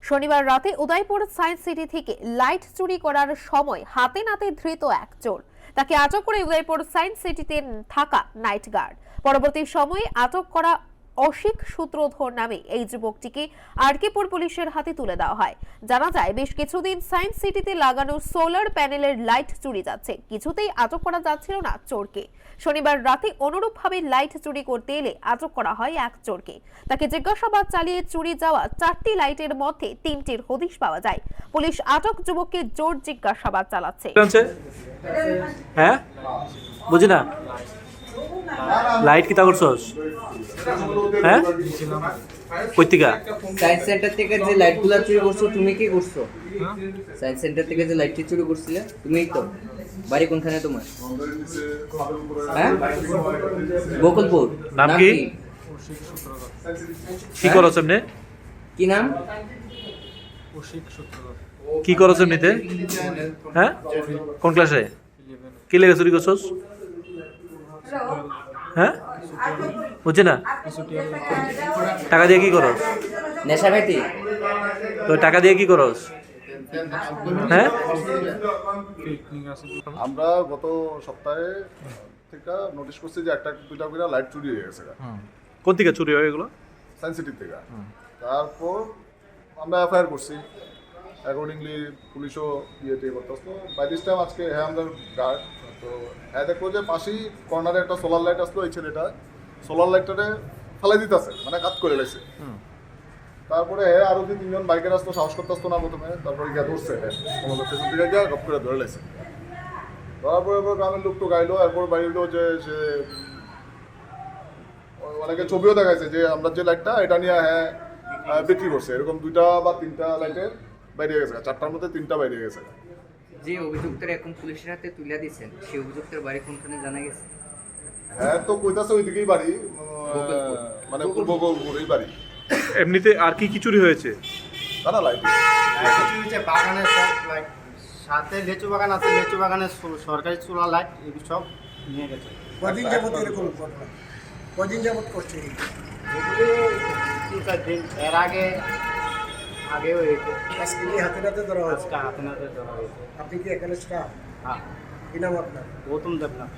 শনিবার রাতে Udaipur science city থেকে লাইট চুরি করার সময় হাতে নাতে ধৃত এক চোর। তাকে আটক করে উদয়পুর সায়েন্স সিটিতে থাকা নাইট গার্ড। পরবর্তী সময়ে আটক করা অশিক সূত্রধর নামে এই যুবকটিকে আরকেপুর পুলিশের হাতে তুলে দেওয়া হয়। জানা যায়, বেশ কিছুদিন সায়েন্স সিটিতে লাগানো সোলার প্যানেলের লাইট চুরি যাচ্ছে, কিছুতেই আটক করা যাচ্ছিল না চোরকে। শনিবার রাতে অনুরূপভাবে লাইট চুরি করতে এলে আটক করা হয় এক চোরকে। তাকে জিজ্ঞাসাবাদ চালিয়ে চুরি যাওয়া 4টি লাইটের মধ্যে 3টির হদিশ পাওয়া যায়। পুলিশ আটক যুবককে জোর জিজ্ঞাসাবাদ চালাচ্ছে। হ্যাঁ, বুঝি না লাইট কিতা করছস? হ্যাঁ, কইতিকা সায়েন্স সেন্টার থেকে যে লাইটগুলো চুরি করছো তুমি কি করছো? সায়েন্স সেন্টার থেকে যে লাইটটি চুরি করছিলে তুমিই তো। বাড়ি কোনখানে তোমার? হ্যাঁ, বকুলপুর। নাম কি? কি করছ এমনি? কি নাম? কি করছ এমনিতে? হ্যাঁ, কোন ক্লাসে? কি লেগে চুরি করছস? হ্যাঁ, বুঝছি না। টাকা দিয়ে কি করস? নেশা খাইতি? তো টাকা দিয়ে কি করস? হ্যাঁ, আমরা গত সপ্তাহে থেকে নোটিশ করছি যে একটা দুইটা করে লাইট চুরি হয়ে গেছে কোন থেকে চুরি হয় এগুলো? সায়েন্স সিটি থেকে। তারপর আমরা এফআইআর করছি, অ্যাকর্ডিংলি পুলিশও ইয়েতে করতেছিল। বাই দিস টাইম আজকে হ্যাঁ আমরা গার্ড তো হ্যাঁ দেখলো যে পাশেই কর্নারে একটা সোলার লাইট আসলো, এই ছেলেটা সোলার লাইটটারে ফেলাই দিতেছে, মানে কাজ করে লাইছে। তারপরে হ্যাঁ আরো 2-3 জন বাইকের আসতো, সাহস করতে আসতো না প্রথমে, তারপরে গিয়ে ধরছে, হ্যাঁ আমাদের পেছন থেকে গিয়ে গপ করে ধরে লাইছে। ধরার পরে গ্রামের লোক তো গাইলো, এরপর বাইরলো যে সে অনেকে ছবিও দেখাইছে যে আমরা যে লাইটটা এটা নিয়ে হ্যাঁ বিক্রি করছে, এরকম 2টা বা 3টা লাইটের বাইরে গেছে, 4টার মধ্যে 3টা বাইরে গেছে। যে অভিযুক্তরা এখন পুলিশের হাতে তুলে দিয়েছেন সেই অভিযুক্তের বাড়ি কোনখানে জানা গেছে? হ্যাঁ তো কইতাছে ওইদিকেই বাড়ি, মানে পূর্ব গোলপুরেই বাড়ি। এমনিতে আর কি কি চুরি হয়েছে? দাদা লাইট বাগানের সব লাইট, সাথে লেচু বাগান আছে, লেচু বাগানের সরকারি সোলার লাইট এগুলো সব নিয়ে গেছে। কদিন যাবত এরকম ঘটনা? কদিন যাবত করছে? এগুলো 3-4 দিন এর আগেও হয়েছে। আজকে কি হাতে নাতে ধরা হয়েছে? আজকে হাতে নাতে ধরা হয়েছে। আপনি কি এখানে স্টাফ? হ্যাঁ, কি নাম আপনার? গৌতম দেবনাথ।